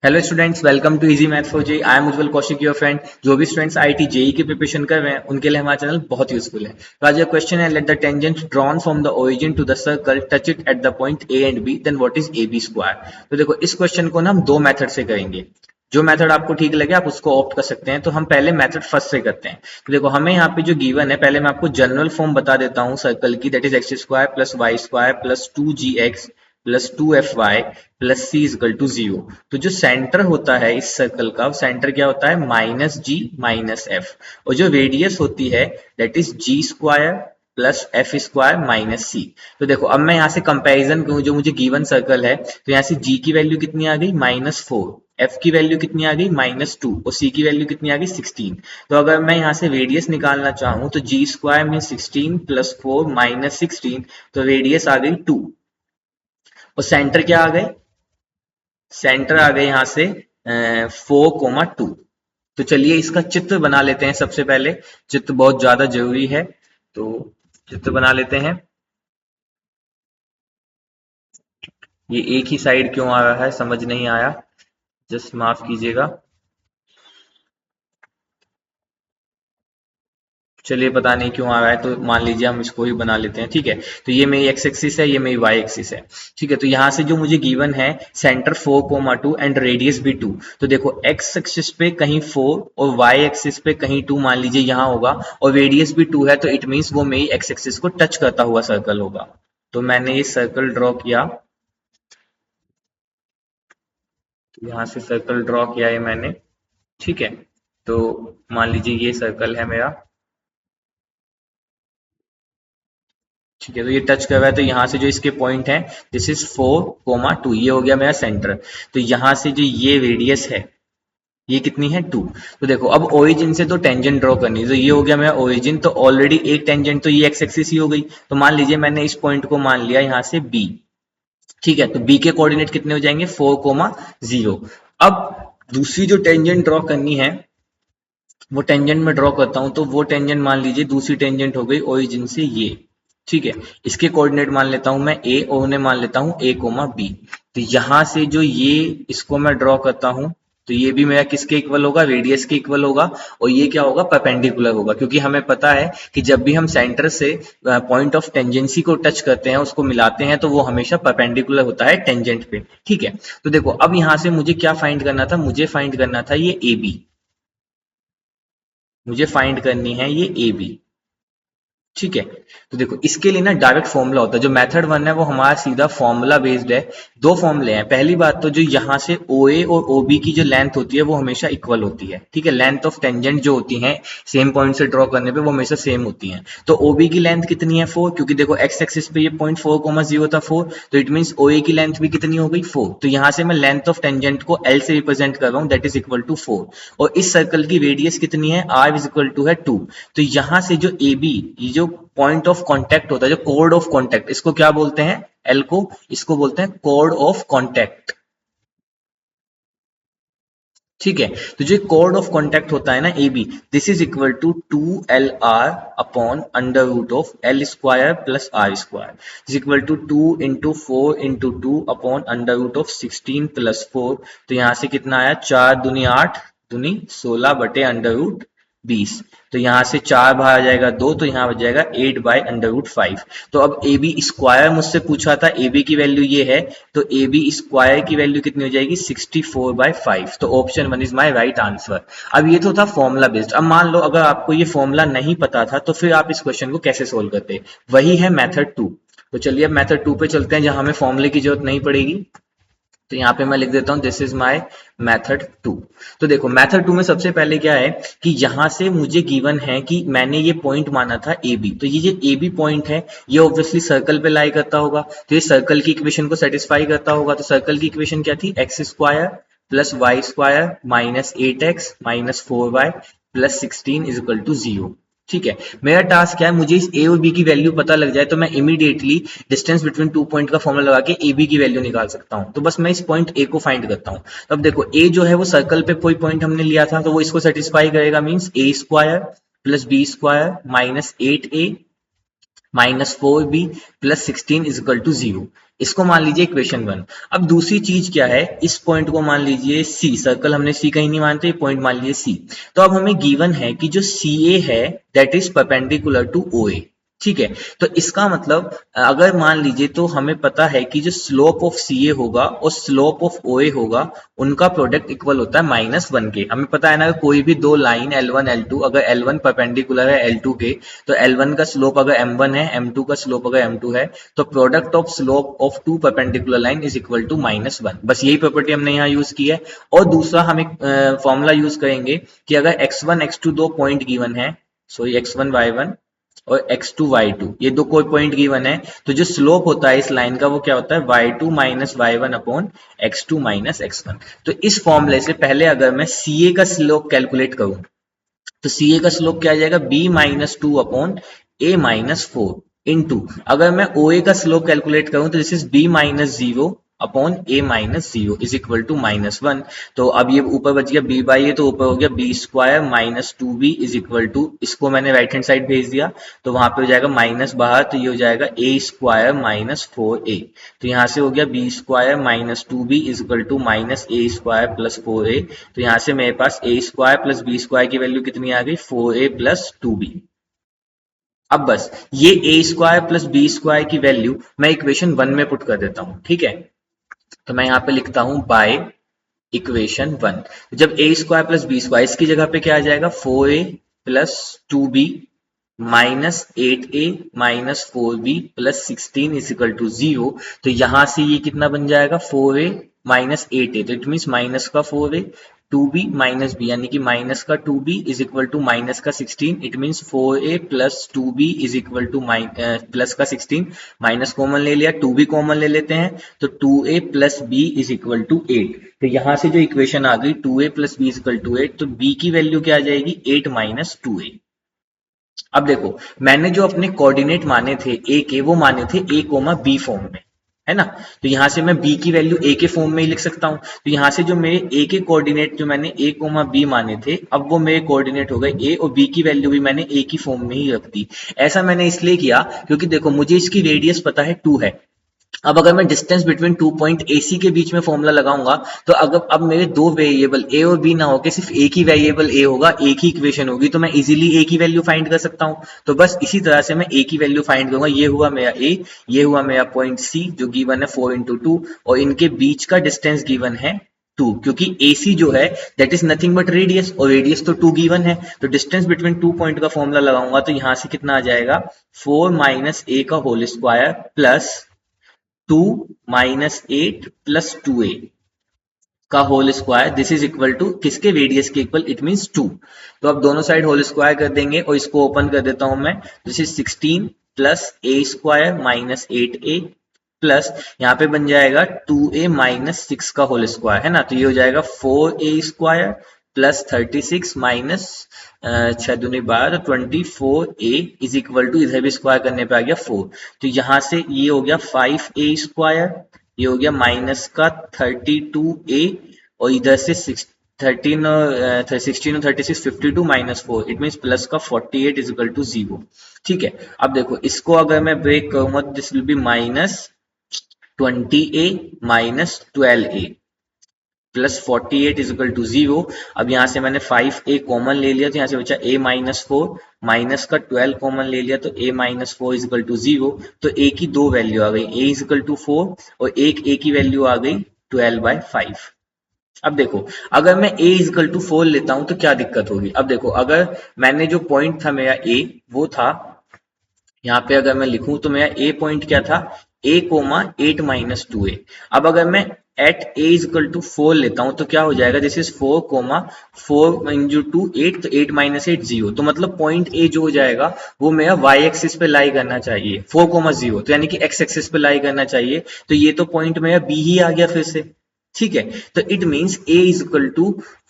Hello students, welcome to easy math for JEE. I am Ujjwal Kaushik, your friend. जो भी students IIT JEE की preparation कर रहे हैं उनके लिए हमारा चैनल बहुत यूजफुल है। तो आज का क्वेश्चन है, let the tangent drawn from the origin to the circle touch it at the point A and B, then what is A B square. तो देखो, इस क्वेश्चन को ना हम दो मेथड से करेंगे। जो मेथड आपको ठीक लगे आप उसको ऑप्ट कर सकते हैं। तो हम पहले मेथड फर्स्ट से करते हैं। तो देखो, हमें यहाँ पे जो गिवन है, पहले मैं आपको जनरल फॉर्म बता देता हूँ सर्कल की, that is x square plus y square plus 2gx plus 2fy plus c is equal to 0। तो जो सेंटर होता है इस सर्कल का, सेंटर क्या होता है, माइनस जी माइनस एफ। और जो रेडियस होती है that is g square plus f square minus c. तो देखो, अब मैं यहाँ से कंपैरिजन करूँ, जो मुझे गिवन सर्कल है, तो यहाँ से जी की वैल्यू कितनी आ गई, -4। एफ की वैल्यू कितनी आ गई, -2। और सी की वैल्यू कितनी आ गई, 16। तो अगर मैं यहाँ से रेडियस निकालना चाहूँ तो जी स्क्वायर में 16 प्लस 4 माइनस 16, तो रेडियस आ गई 2। और सेंटर क्या आ गए, सेंटर आ गए यहाँ से 4,2। तो चलिए इसका चित्र बना लेते हैं। सबसे पहले चित्र बहुत ज्यादा जरूरी है, तो चित्र बना लेते हैं। ये एक ही साइड क्यों आ रहा है, समझ नहीं आया, जस्ट माफ कीजिएगा। चलिए, पता नहीं क्यों आ रहा है, तो मान लीजिए हम इसको ही बना लेते हैं, ठीक है। तो ये मेरी एक्स एक्सिस है, ये मेरी वाई एक्सिस है, ठीक है। तो यहाँ से जो मुझे गिवन है, सेंटर 4,2 एंड रेडियस भी 2। तो देखो, एक्स एक्सिस पे कहीं 4 और वाई एक्सिस पे कहीं 2 मान लीजिए यहाँ होगा, और रेडियस भी 2 है, तो इट मीन्स वो मेरी एक्स एक्सिस को टच करता हुआ सर्कल होगा। तो मैंने ये सर्कल ड्रॉ किया, तो यहाँ से सर्कल ड्रॉ किया है मैंने, ठीक है। तो मान लीजिए ये सर्कल है मेरा, ठीक है। तो ये टच कर रहा है, तो यहाँ से जो इसके पॉइंट है, दिस इज 4,2, ये हो गया मेरा सेंटर। तो यहाँ से जो ये रेडियस है, ये कितनी है, 2। तो देखो, अब ओरिजिन से तो टेंजेंट ड्रॉ करनी है, तो ये हो गया मेरा ओरिजिन। तो ऑलरेडी एक टेंजेंट तो ये एक्स एक्सिस ही हो गई। तो मान लीजिए मैंने इस पॉइंट को मान लिया यहाँ से बी, ठीक है। तो बी के कोऑर्डिनेट कितने हो जाएंगे, 4,0। अब दूसरी जो टेंजेंट ड्रॉ करनी है, वो टेंजेंट में ड्रॉ करता हूं। तो वो टेंजेंट मान लीजिए, दूसरी टेंजेंट हो गई ओरिजिन से ये, ठीक है। इसके कोऑर्डिनेट मान लेता हूं मैं ए, और उन्हें मान लेता हूं ए कोमा बी। तो यहां से जो ये, इसको मैं ड्रॉ करता हूं, तो ये भी मेरा किसके इक्वल होगा, रेडियस के इक्वल होगा। और ये क्या होगा, परपेंडिकुलर होगा, क्योंकि हमें पता है कि जब भी हम सेंटर से पॉइंट ऑफ टेंजेंसी को टच करते हैं, उसको मिलाते हैं, तो वो हमेशा परपेंडिकुलर होता है टेंजेंट पे, ठीक है। तो देखो, अब यहां से मुझे क्या फाइंड करना था, मुझे फाइंड करना था ये ए बी, मुझे फाइंड करनी है ये ए बी, ठीक है। तो देखो, इसके लिए ना डायरेक्ट फॉर्मूला होता है। जो मेथड वन है वो हमारा सीधा फॉर्मूला बेस्ड है। दो फॉर्मूले हैं। पहली बात तो, जो यहाँ से ओ ए और ओ बी की जो लेंथ होती है वो हमेशा इक्वल होती है, ठीक है। लेंथ ऑफ टेंजेंट जो होती है सेम पॉइंट से ड्रॉ करने पे, वो हमेशा सेम होती है। तो ओ बी की लेंथ कितनी है, 4, क्योंकि देखो एक्स एक्सिस पे ये पॉइंट 4,0 था, 4। तो इट मीन ओ ए की लेंथ भी कितनी हो गई, 4। तो यहाँ से मैं लेंथ ऑफ टेंजेंट को एल से रिप्रेजेंट कर रहा हूँ, दैट इज इक्वल टू 4। और इस सर्कल की रेडियस कितनी है, आर इज इक्वल टू है 2। तो यहाँ से जो ए बी, ये जो पॉइंट ऑफ कांटेक्ट होता है, जो कोड ऑफ कांटेक्ट, इसको क्या बोलते हैं, एल को, इसको बोलते हैं कोड ऑफ कांटेक्ट, ठीक है। तो जो कोड ऑफ कांटेक्ट होता है ना A B, this is equal to 2 LR upon under root of L square plus R square, is equal to 2 × 4 × 2 upon under root of 16 plus 4। तो यहां से कितना आया, 4 दूनी 8 दूनी 16 बटे अंडर रूट 20। तो यहाँ से 4 बाहर आ जाएगा 2, तो यहाँ बच जाएगा 8/√5। तो अब ए बी स्क्वायर मुझसे पूछा था, ए बी की वैल्यू ये है, तो ए बी स्क्वायर की वैल्यू कितनी हो जाएगी, 64/5। तो option 1 is my right answer. अब ये तो था फॉर्मूला बेस्ड। अब मान लो अगर आपको ये फॉर्मूला नहीं पता था, तो फिर आप इस क्वेश्चन को कैसे सोल्व करते, वही है मेथड 2। तो चलिए अब मेथड 2 पे चलते हैं, जहां हमें फॉर्मूले की जरूरत नहीं पड़ेगी। तो यहाँ पे मैं लिख देता हूँ, दिस इज माय मेथड 2। तो देखो, मेथड 2 में सबसे पहले क्या है कि यहाँ से मुझे गिवन है कि मैंने ये पॉइंट माना था ए बी। तो ये जो ए बी पॉइंट है, ये ऑब्वियसली सर्कल पे लाई करता होगा, तो ये सर्कल की इक्वेशन को सेटिस्फाई करता होगा। तो सर्कल की इक्वेशन क्या थी, x square plus y square minus 8x minus 4y plus 16 is equal to 0, ठीक है। मेरा टास्क क्या है, मुझे इस ए और बी की वैल्यू पता लग जाए, तो मैं इमीडिएटली डिस्टेंस बिटवीन 2 पॉइंट का फॉर्मूला लगा के ए बी की वैल्यू निकाल सकता हूं। तो बस मैं इस पॉइंट ए को फाइंड करता हूं। तो अब देखो, ए जो है वो सर्कल पे कोई पॉइंट हमने लिया था, तो वो इसको सेटिस्फाई करेगा, means a square plus b square minus 8a minus 4b plus 16 is equal to 0। इसको मान लीजिए इक्वेशन 1। अब दूसरी चीज क्या है, इस पॉइंट को मान लीजिए सी, सर्कल हमने सी कहीं नहीं मानते, ये पॉइंट मान लीजिए सी। तो अब हमें गिवन है कि जो सी ए है that is perpendicular to O A. ठीक है, तो इसका मतलब अगर मान लीजिए, तो हमें पता है कि जो स्लोप ऑफ सी ए होगा और स्लोप ऑफ ओ ए होगा, उनका प्रोडक्ट इक्वल होता है -1 के। हमें पता है ना, कोई भी दो लाइन L1 L2, अगर L1 परपेंडिकुलर है L2 के, तो L1 का स्लोप अगर M1 है, M2 का स्लोप अगर M2 है, तो product of slope of two perpendicular line is equal to -1। बस यही प्रॉपर्टी हमने यहाँ यूज की है। और दूसरा हम एक फॉर्मूला यूज करेंगे कि अगर x1 x2 दो पॉइंट गिवन है, सॉरी x1 y1 और x2 y2, ये दो कोई पॉइंट गिवन है, तो जो स्लोप होता है इस लाइन का वो क्या होता है, y2 minus y1 upon x2 minus x1। तो इस फॉर्मूले से पहले अगर मैं CA का स्लोप कैलकुलेट करूं, तो CA का स्लोप क्या आ जाएगा, b minus two upon a minus four into, अगर मैं OA का स्लोप कैलकुलेट करूं तो this is b minus zero upon a minus zero is equal to -1। तो अब ये ऊपर बच गया b बाई ए, तो ऊपर हो गया b square minus two b is equal to, इसको मैंने राइट हैंड साइड भेज दिया, तो वहां पे हो जाएगा माइनस बाहर, तो ये हो जाएगा a square minus four a. तो यहाँ से हो गया b square minus two b is equal to minus a square plus four a. तो यहाँ से मेरे पास a square plus b square की वैल्यू कितनी आ गई, 4a प्लस टू बी। अब बस ये a square plus b square की वैल्यू मैं इक्वेशन 1 में पुट कर देता हूं। ठीक है, तो मैं यहाँ पे लिखता हूं बाय इक्वेशन 1। जब a square plus b square, इसकी जगह पे क्या आ जाएगा, 4a plus two b minus 8a minus four b plus 16 is equal to 0। तो यहां से ये कितना बन जाएगा, 4a माइनस 8a, तो इट मीन माइनस का 4a, to b minus B, यानी कि माइनस का two b is equal to minus का 16। It mean 4a plus two b is equal to plus का 16, माइनस कॉमन ले लिया, टू बी कॉमन ले लेते हैं, तो 2a plus b is equal to 8। तो यहां से जो इक्वेशन आ गई 2a plus b is equal to 8, तो b की वैल्यू क्या आ जाएगी, 8 माइनस 2a। अब देखो, मैंने जो अपने कोऑर्डिनेट माने थे ए के, वो माने थे a कोमा बी फॉर्म में, है ना। तो यहां से मैं b की वैल्यू a के फॉर्म में ही लिख सकता हूं। तो यहां से जो मेरे a के कोऑर्डिनेट जो मैंने a कोमा बी माने थे, अब वो मेरे कोऑर्डिनेट हो गए a, और b की वैल्यू भी मैंने a की फॉर्म में ही रख दी। ऐसा मैंने इसलिए किया क्योंकि देखो, मुझे इसकी रेडियस पता है 2 है। अब अगर मैं distance between two point AC के बीच में फॉर्मूला लगाऊंगा, तो अगर अब मेरे दो वेरिएबल A और B ना होके सिर्फ एक ही वेरिएबल A होगा, एक ही इक्वेशन होगी, तो मैं इजीली A की वैल्यू फाइंड कर सकता हूं। तो बस इसी तरह से मैं A की वैल्यू फाइंड करूंगा। ये हुआ मेरा A, ये हुआ मेरा पॉइंट C जो गिवन है 4 इंटू टू, और इनके बीच का डिस्टेंस गिवन है 2, क्योंकि AC जो है that is nothing but radius, और रेडियस तो 2 गिवन है। तो डिस्टेंस बिटवीन टू पॉइंट का फॉर्मूला लगाऊंगा, तो यहां से कितना आ जाएगा, 4 माइनस a का whole square plus 2 minus 8 plus 2a का whole square, this is equal to किसके, रेडियस के इक्वल, इट मींस 2। तो अब दोनों साइड होल स्क्वायर कर देंगे और इसको ओपन कर देता हूं मैं, this is 16 plus a square minus 8a plus यहाँ पे बन जाएगा 2a माइनस 6 का होल स्क्वायर, है ना। तो ये हो जाएगा 4a स्क्वायर प्लस 36 माइनस 6 दूनी 12, तो 24a इज इक्वल टू, इधर भी स्क्वायर करने पे आ गया 4। तो यहां से ये हो गया 5a स्क्वायर, ये हो गया माइनस का 32a, और इधर से 13 और 16 और 36 52 माइनस 4, इट मीन प्लस का 48 इज इक्वल टू 0। ठीक है, अब देखो इसको अगर मैं ब्रेक करूंगा, तो this will be minus 20a minus 12a plus 48 is equal to 0। अब यहां से मैंने 5a कॉमन ले लिया, तो यहां से बचा a माइनस फोर, माइनस का 12 कॉमन ले लिया, तो a minus four is equal to 0। तो a की दो वैल्यू आ गई, a इज इक्वल टू 4 और एक a की वैल्यू आ गई 12/5। अब देखो, अगर मैं a इज इक्वल टू 4 लेता हूं तो क्या दिक्कत होगी। अब देखो, अगर मैंने जो पॉइंट था मेरा a, वो था यहाँ पे, अगर मैं लिखूं तो मेरा ए पॉइंट क्या था, a comma 8 minus two a. अब अगर मैं at a is equal to 4 लेता हूं तो क्या हो जाएगा, दिस इज 4 कोमा 4 इंटू टू 8, तो 8 माइनस 8 0। तो मतलब पॉइंट a जो हो जाएगा वो मेरा y एक्सिस पे लाई करना चाहिए, 4 कोमा 0, तो यानी कि x एक्सिस पे लाई करना चाहिए। तो ये तो पॉइंट मेरा b ही आ गया फिर से। ठीक है, तो it means a is equal to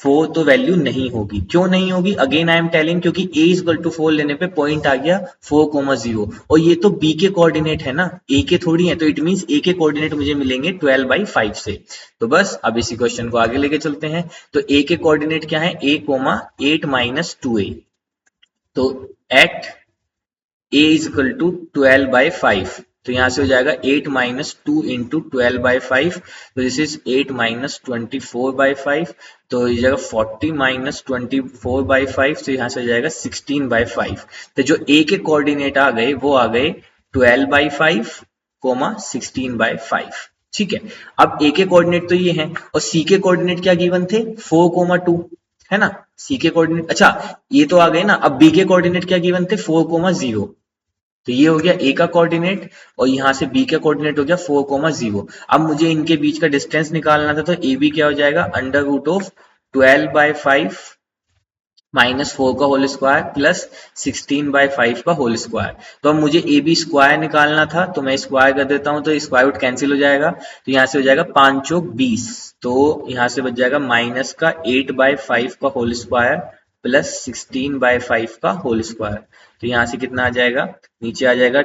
4 तो वैल्यू नहीं होगी। क्यों नहीं होगी, अगेन आई एम टेलिंग, क्योंकि a इज इक्वल टू 4 लेने पे पॉइंट आ गया 4,0, और ये तो b के कोऑर्डिनेट है ना, a के थोड़ी है। तो इट मीन्स a के कोऑर्डिनेट मुझे मिलेंगे 12/5 से। तो बस अब इसी क्वेश्चन को आगे लेके चलते हैं। तो a के कोऑर्डिनेट क्या है, a,8 माइनस 2a। तो at a is equal to 12/5, तो यहाँ से हो जाएगा 8 माइनस 2 इंटू 12/5, तो दिस इज 8 माइनस 24/5, तो हो जाएगा 40 माइनस 24/5, तो यहाँ से हो जाएगा 16/5। तो जो ए के कोऑर्डिनेट आ गए वो आ गए 12/5 कोमा 16/5। ठीक है, अब ए के कोऑर्डिनेट तो ये हैं और सी के कोऑर्डिनेट क्या गिवन थे 4,2, है ना। सी के कोऑर्डिनेट, अच्छा ये तो आ गए ना। अब बी के कोऑर्डिनेट क्या गिवन थे 4,0, तो ये हो गया ए का कोऑर्डिनेट और यहाँ से बी का कोऑर्डिनेट हो गया 4,0। अब मुझे इनके बीच का डिस्टेंस निकालना था, तो ए बी क्या हो जाएगा अंडर रूट ऑफ 12/5 माइनस 4 का होल स्क्वायर प्लस 16/5 का होल स्क्वायर। तो अब मुझे ए बी स्क्वायर निकालना था, तो मैं स्क्वायर कर देता हूं, तो स्क्वायर रूट कैंसिल हो जाएगा, तो यहाँ से हो जाएगा 5 चौक 20, तो यहाँ से बच जाएगा माइनस का 8/5 का होल स्क्वायर प्लस 16/5 का होल स्क्वायर। तो यहाँ से कितना आ जाएगा, नीचे आ जाएगा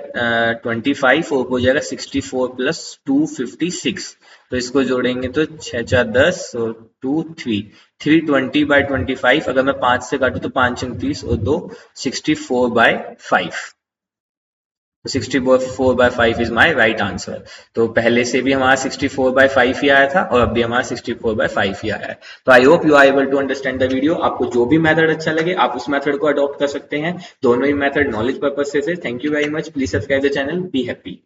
25 और हो जाएगा 64 प्लस 256, तो इसको जोड़ेंगे तो 6 4 10 और 2 3 320/25, अगर मैं 5 से काटूं तो 5 29 और 2 64/5, तो 64/5 इज माई राइट आंसर। तो पहले से भी हमारा 64/5 ही आया था और अब भी हमारा 64/5 ही आया है। तो I hope you are able to understand the video. आपको जो भी मेथड अच्छा लगे आप उस मेथड को अडॉप्ट कर सकते हैं, दोनों ही मेथड नॉलेज पर्पज से। Thank you very much, please subscribe the channel, be happy.